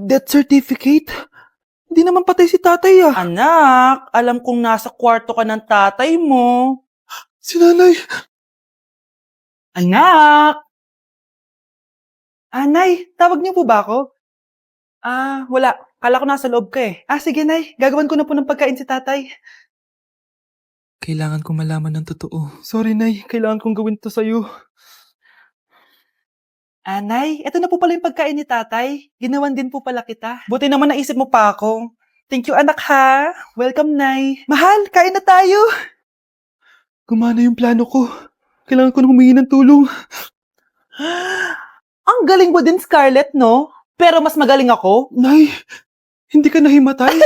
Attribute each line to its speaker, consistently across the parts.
Speaker 1: Death certificate? Hindi naman patay si tatay ah.
Speaker 2: Anak, alam kong nasa kwarto ka ng tatay mo.
Speaker 1: Si nanay.
Speaker 2: Anak! Nay, tawag niyo po ba ako? Wala. Kala ko nasa loob ka eh. Sige, Nay. Gagawan ko na po ng pagkain si tatay.
Speaker 1: Kailangan ko malaman ng totoo. Sorry, Nay. Kailangan kong gawin to sa'yo.
Speaker 2: Nay, eto na po pala yung pagkain ni tatay. Ginawan din po pala kita. Buti naman naisip mo pa ako. Thank you, anak ha. Welcome, Nay. Mahal, kain na tayo.
Speaker 1: Gumana yung plano ko. Kailangan ko na humingi ng tulong.
Speaker 2: Ang galing mo din, Scarlett, no? Pero mas magaling ako.
Speaker 1: Nay, hindi ka nahimatay?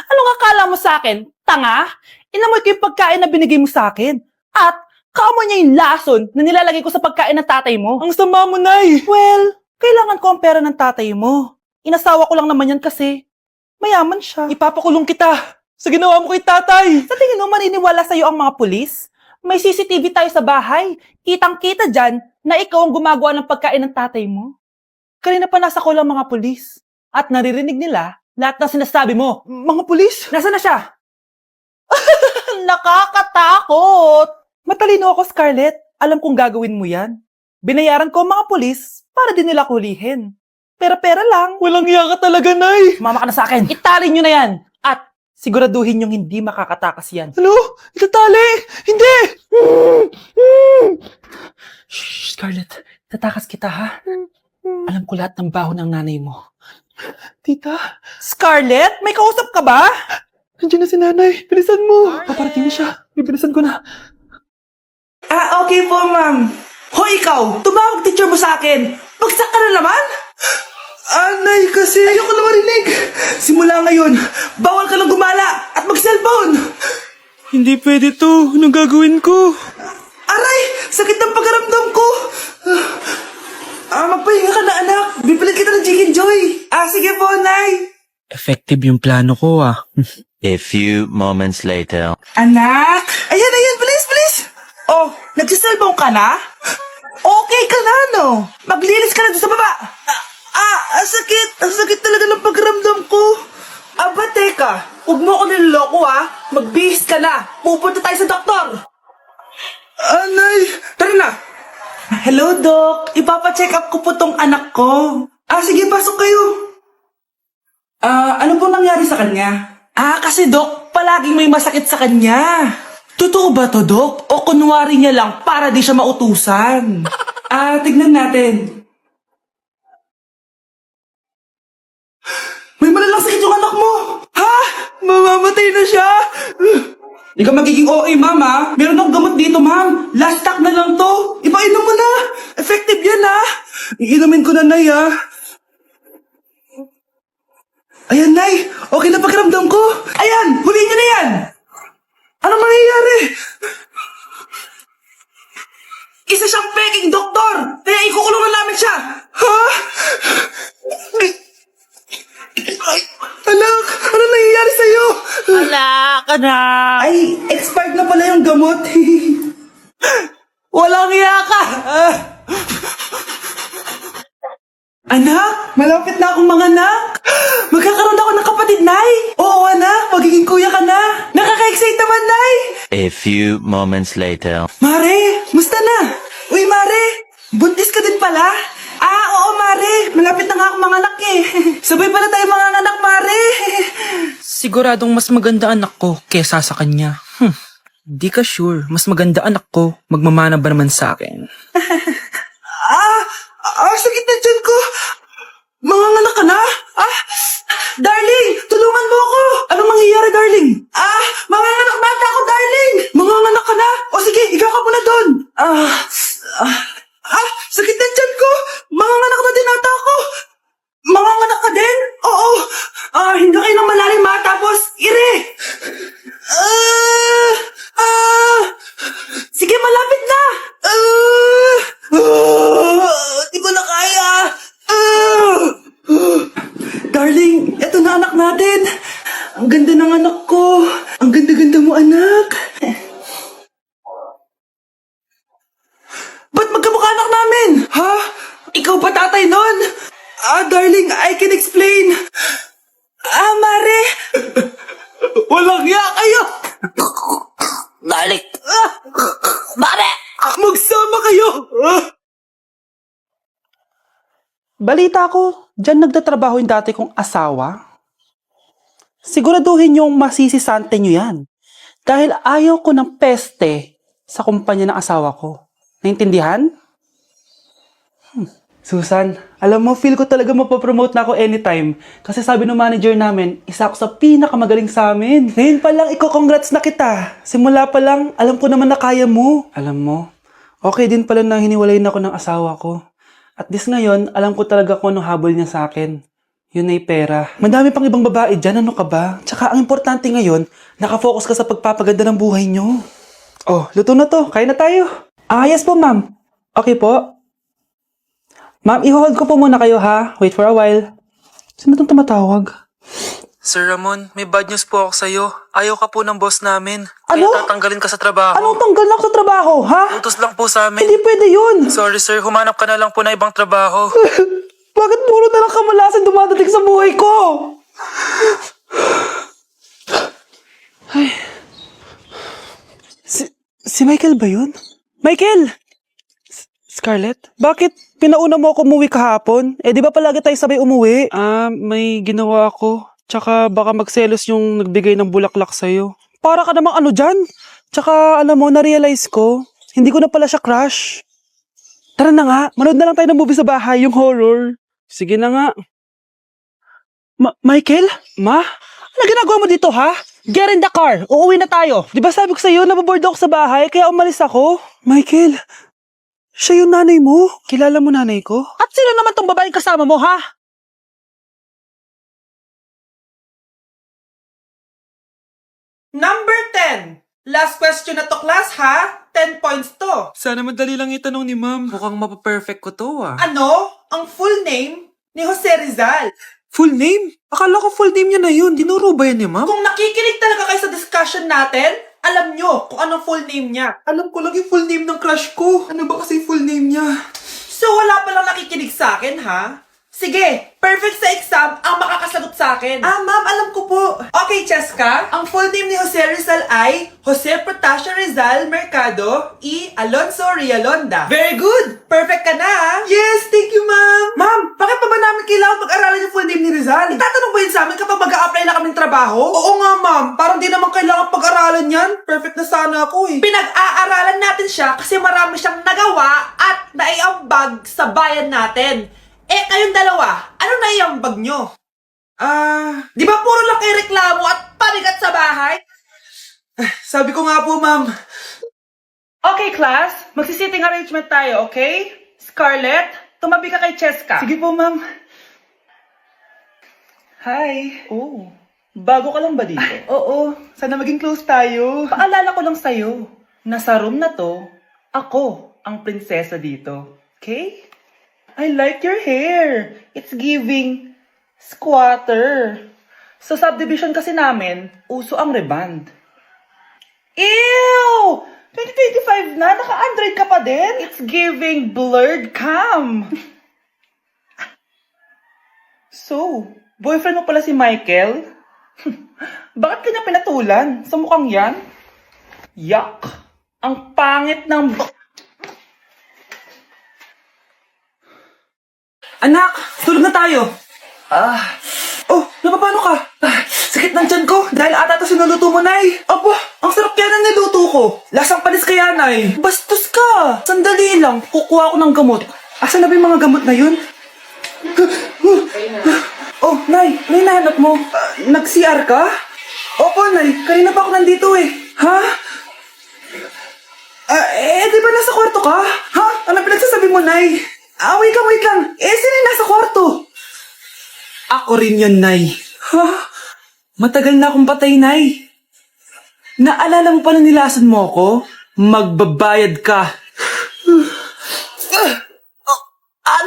Speaker 2: Anong akala mo sa akin? Tanga? Inamoy ko yung pagkain na binigay mo sa akin. At kaamoy niya yung lason na nilalagay ko sa pagkain ng tatay mo.
Speaker 1: Ang sama mo, Nay!
Speaker 2: Well, kailangan ko ang pera ng tatay mo. Inasawa ko lang naman yan kasi mayaman siya.
Speaker 1: Ipapakulong kita sa ginawa mo kay tatay!
Speaker 2: Sa tingin mo maniniwala sa'yo ang mga pulis? May CCTV tayo sa bahay. Kitang-kita dyan na ikaw ang gumagawa ng pagkain ng tatay mo. Kanina pa nasa kulang mga pulis. At naririnig nila lahat ng sinasabi mo.
Speaker 1: Mga pulis?
Speaker 2: Nasaan na siya? Nakakatakot! Matalino ako, Scarlett. Alam kong gagawin mo yan. Binayaran ko ang mga pulis para din nila kulihin. Pera-pera lang.
Speaker 1: Walang iya ka talaga, Nay!
Speaker 2: Mama ka na sa akin. Itali nyo na yan. At siguraduhin yung hindi makakatakas yan.
Speaker 1: Ano? Itatali! Hindi!
Speaker 2: Shh, Scarlett. Tatakas kita, ha? Alam ko lahat ng baho ng nanay mo.
Speaker 1: Tita,
Speaker 2: Scarlett, may kausap ka ba?
Speaker 1: nandiyan na si nanay. Bilisan mo. Paparating na siya. Bibilisan ko na.
Speaker 2: Okay po, ma'am. Hoy, ikaw! Tumawag teacher mo sa akin. Bagsak ka na naman?
Speaker 1: Nay, kasi ayoko na marinig.
Speaker 2: Simula ngayon, bawal ka lang gumala at mag-cellphone.
Speaker 1: Hindi pwede to. Anong gagawin ko?
Speaker 2: Aray! Sakit ng pagkaramdam ko! Magpahinga ka na, anak. Bipilit kita ng Chicken Joy. Sige po, Nay.
Speaker 1: Effective yung plano ko
Speaker 3: A few moments later.
Speaker 2: Anak! Ayan, bilis, bilis! Oh, nagsiselfone ka na? Okay ka na, no? Maglinis ka na doon sa baba. Sakit. Ang sakit talaga ng pagkaramdam ko. Teka. Huwag mo ako niloloko, ha? Magbihis ka na. Pupunta tayo sa doktor.
Speaker 1: Nay!
Speaker 2: Tara na. Hello, Doc. Ipapacheck up ko po tong anak ko. Sige, pasok kayo. Ano po nangyari sa kanya? Kasi Doc, palaging may masakit sa kanya. Totoo ba to, Doc? O kunwari niya lang para di siya mautusan? Tignan natin. May malalang sakit yung anak mo! Ha?
Speaker 1: Mamamatay na siya!
Speaker 2: Di ka magiging OA, ma'am, meron akong gamot dito, ma'am. Last stock na lang to. Ipainom mo na. Effective yan, ha?
Speaker 1: Iinumin ko na, Nay,
Speaker 2: Ayan, Nay. Okay na pakiramdam ko. Ayan, huliin niyo na yan. Ano mangyayari? Isa siyang peking doktor. Kaya ikukulong na namin siya.
Speaker 1: Ha? Anak! Ano nangyayari sa'yo?
Speaker 2: Anak! Ay, expired na pala yung gamot. Walang iya ka. Anak, malapit na akong manganak. Magkakaroon ako ng kapatid, Nay. Oo, anak, magiging kuya ka na. Nakaka-excite naman, Nay.
Speaker 3: A few moments later.
Speaker 2: Mare, musta na? Uy, Mare, buntis ka din pala? Oo, Mare. Malapit na nga akong manganak eh. Sabay pala tayo manganak, Mare.
Speaker 1: Siguradong mas maganda anak ko kesa sa kanya. Di ka sure. Mas maganda anak ko. Magmamana ba naman sa akin?
Speaker 2: Sakit na dyan ko. Manganganak ka na? Darling, tulungan mo ako. Anong mangyayari, darling? Manganganak bata ako, darling. Manganganak ka na? O sige, ikaw ka muna doon. Sakit na dyan ko. Manganganak na din ata ako. Manganganak ka din? Oo. Hindi kayo ng malalim, ha? Tapos, ire. Sige, malapit na. Di ko na kaya. Darling, eto na anak natin. Ang ganda ng anak ko. Ang ganda-ganda mo, anak. Ba't magkamukha anak namin? Ha? Ikaw ba tatay nun? Darling, I can explain explain. Mare. Walang ya kayo.
Speaker 1: Balik! Mare!
Speaker 2: Magsama kayo.
Speaker 4: Balita ko, dyan nagtatrabaho yung dati kong asawa. Siguraduhin yung masisisante nyo yan. Dahil ayaw ko ng peste sa kumpanya ng asawa ko. Naintindihan? Susan, alam mo, feel ko talaga mapapromote na ako anytime. Kasi sabi ng manager namin, isa ako sa pinakamagaling sa amin. Ngayon pa lang, congrats na kita. Simula pa lang, alam ko naman na kaya mo. Alam mo, okay din pala na hiniwalayin ako ng asawa ko. At this ngayon, alam ko talaga kung anong habol niya sa akin. Yun ay pera. Madami pang ibang babae dyan, ano ka ba? Tsaka ang importante ngayon, nakafocus ka sa pagpapaganda ng buhay nyo. Oh, luto na to. Kain na tayo. Yes po, ma'am. Okay po. Ma'am, i-hold ko po muna kayo ha. Wait for a while. Sino itong tumatawag?
Speaker 1: Sir Ramon, may bad news po ako sa'yo. Ayaw ka po ng boss namin.
Speaker 4: Ano?
Speaker 1: Kaya tatanggalin ka sa trabaho.
Speaker 4: Anong tanggal na ako sa trabaho, ha?
Speaker 1: Utos lang po sa amin.
Speaker 4: Hindi pwede yun.
Speaker 1: Sorry sir, humanap ka na lang po na ibang trabaho.
Speaker 4: Bakit puro na lang kamalasan dumadating sa buhay ko? Ay. Si Michael ba yun? Michael! Scarlett? Bakit pinauna mo ako umuwi kahapon? Eh, di ba palagi tayo sabay umuwi? May ginawa ako. Tsaka baka magselos yung nagbigay ng bulaklak sa'yo. Para ka namang ano dyan? Tsaka alam mo, na-realize ko, hindi ko na pala siya crush. Tara na nga, manood na lang tayo ng movie sa bahay, yung horror. Sige na nga. Michael? Ma? Ano ginagawa mo dito, ha? Get in the car, uuwi na tayo. Di ba sabi ko sa'yo, nababoard ako sa bahay, kaya umalis ako? Michael, siya yung nanay mo? Kilala mo nanay ko? At sino naman tong babaeng kasama mo, ha?
Speaker 2: Number 10. Last question na to, class, ha? 10 points to.
Speaker 1: Sana madali lang itanong ni ma'am. Mukhang mapaperfect ko to
Speaker 2: Ano? Ang full name ni Jose Rizal.
Speaker 1: Full name? Akala ko full name niya na yun. Dinuro ba yan ni ma'am?
Speaker 2: Kung nakikinig talaga kayo sa discussion natin, alam nyo kung anong full name niya.
Speaker 1: Alam ko lang yung full name ng crush ko. Ano ba kasi full name niya?
Speaker 2: So wala palang nakikinig sa akin, ha? Sige, perfect sa exam ang makakasagot sa akin. Ma'am, alam ko po. Okay, Cheska, ang full name ni Jose Rizal ay Jose Protasio Rizal Mercado y Alonso Rialonda. Very good! Perfect ka na, ha? Yes, thank you, ma'am. Ma'am, bakit pa ba namin kailangan pag-aralan yung full name ni Rizal? Itatanong ba yun sa amin kapag mag-a-apply na kaming trabaho? Oo nga, ma'am. Parang di naman kailangan pag-aralan yan. Perfect na sana ako, eh. Pinag-aaralan natin siya kasi marami siyang nagawa at naiambag sa bayan natin. Eh, kayong dalawa, ano naiambag nyo? Di ba puro lang kayo reklamo at panigat sa bahay? Sabi ko nga po, ma'am. Okay, class. Magsisitting arrangement tayo, okay? Scarlett, tumabi ka kay Cheska. Sige po, ma'am. Hi. Oh, bago ka lang ba dito? Oo, sana maging close tayo. Paalala ko lang sa'yo, na sa room na to, ako ang prinsesa dito. Okay? I like your hair. It's giving squatter. Sa subdivision kasi namin, uso ang reband. Ew! 2025 na, naka-Android ka pa din? It's giving blurred cam. So, boyfriend mo pala si Michael? Bakit kanya pinatulan? Sa mukhang yan? Yuck! Ang pangit ng... Anak, tulog na tayo. Oh, napapano ka? Sakit ng tiyan ko dahil ata ito sinuluto mo, Nay. Aba, ang sarap kaya ng niluto ko. Lasang panis kaya, Nay. Bastos ka. Sandali lang, kukuha ko ng gamot. Asan na ba yung mga gamot na yun? Oh, Nay, ano yung nahanap mo? Nag-CR ka? Opo, Nay. Kanina pa ako nandito eh. Ha? Di ba nasa kwarto ka? Ha? Ano pinagsasabi mo, Nay? Wait lang. Sino yung nasa kwarto? Ako rin yun, Nay. Ha? Matagal na akong patay, Nay. Naalala mo pa na nilasan mo ako? Magbabayad ka.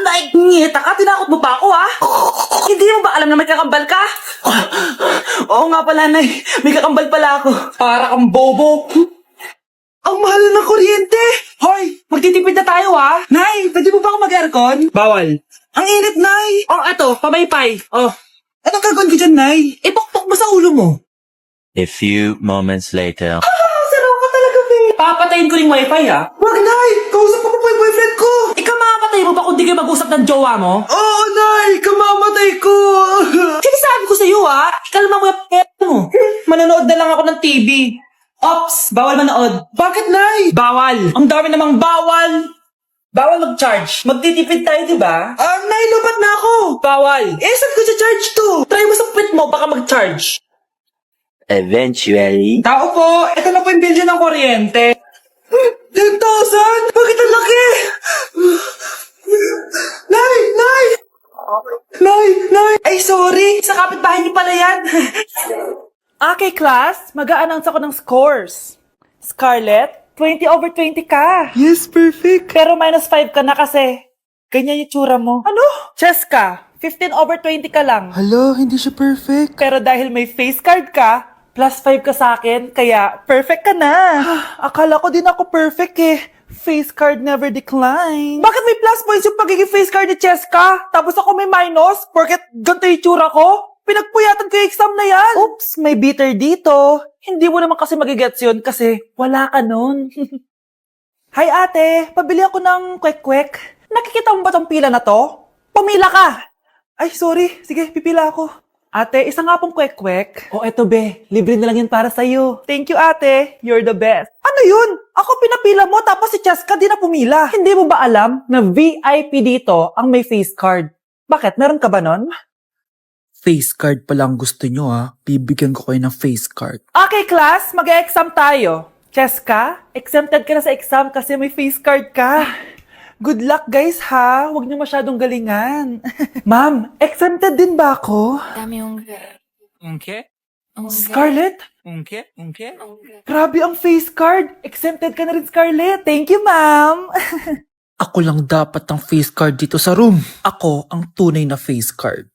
Speaker 2: Nay, ngita ka? Tinakot mo pa ako, ha? Hindi mo ba alam na may kakambal ka? Oo nga pala, Nay. May kakambal pala ako. Para kang bobo. Ang mahal ng kuryente. Hoy, magtitipid na tayo ha. Nay, pwede mo ba ako mag-aircon?
Speaker 1: Bawal.
Speaker 2: Ang init, Nay.
Speaker 1: Oh, eto, pamaypay. Oh,
Speaker 2: Anong gagawin ko dyan, Nay?
Speaker 1: ipokpok mo sa ulo mo.
Speaker 3: A few moments later.
Speaker 2: Saraw ka talaga, babe.
Speaker 1: Papatayin ko yung wifi, ha?
Speaker 2: Wag, Nay. Kausap ko pa po yung boyfriend ko.
Speaker 1: Ikaw mamapatay mo ba kung di kayo mag-usap ng jowa mo?
Speaker 2: Oo, Nay. Kamamatay ko.
Speaker 1: Sinasabi ko sa iyo, ha? Kalma mo yung mo. Manonood na lang ako ng TV. Ops, bawal manood.
Speaker 2: Bakit, Nay?
Speaker 1: Bawal. Ang dami namang bawal. Bawal mag-charge. Magtitipid tayo, di ba?
Speaker 2: Nay, lupat na ako.
Speaker 1: Bawal.
Speaker 2: Saan ko sa charge to?
Speaker 1: Try mo sa puwit mo, baka mag-charge.
Speaker 3: Eventually.
Speaker 2: Tao po, ito na po yung bill ng kuryente. 10,000? Bakit ang laki? Nay! Nay! Nay! Ay, sorry. Sa kapitbahay niyo pala yan.
Speaker 4: Okay, class. Mag-a-announce ako ng scores. Scarlett, 20/20 ka.
Speaker 2: Yes, perfect.
Speaker 4: Pero -5 ka na kasi. Ganyan yung tsura mo. Ano? Cheska, 15/20 ka lang.
Speaker 2: Hala, hindi siya perfect.
Speaker 4: Pero dahil may face card ka, +5 ka sa akin, kaya perfect ka na. Akala ko din ako perfect eh. Face card never decline. Bakit may plus points yung pagiging face card ni Cheska? Tapos ako may minus? Porket ganito yung tsura ko? Pinagpuyatan ko yung exam na yan. Oops, may bitter dito. Hindi mo naman kasi magigets yun kasi wala ka nun. Hi ate, pabili ako ng kwek-kwek. Nakikita mo ba tong pila na to? Pumila ka! Ay, sorry. Sige, pipila ako. Ate, isa nga pong kwek-kwek. O eto be, libre na lang yun para sa'yo. Thank you ate, you're the best. Ano yun? Ako pinapila mo tapos si Cheska di na pumila. Hindi mo ba alam na VIP dito ang may face card? Bakit? Meron ka ba nun?
Speaker 1: Face card pa lang gusto nyo, ha? Bibigyan ko kayo ng face card.
Speaker 4: Okay class, mag-exam tayo. Cheska, exempted ka na sa exam kasi may face card ka. Good luck guys ha, huwag niyo masyadong galingan. Ma'am, exempted din ba ako?
Speaker 5: Dami unggoy.
Speaker 1: Okay?
Speaker 4: Scarlett?
Speaker 1: Okay?
Speaker 4: Grabe ang face card. Exempted ka na rin, Scarlett. Thank you, ma'am.
Speaker 1: Ako lang dapat ang face card dito sa room. Ako ang tunay na face card.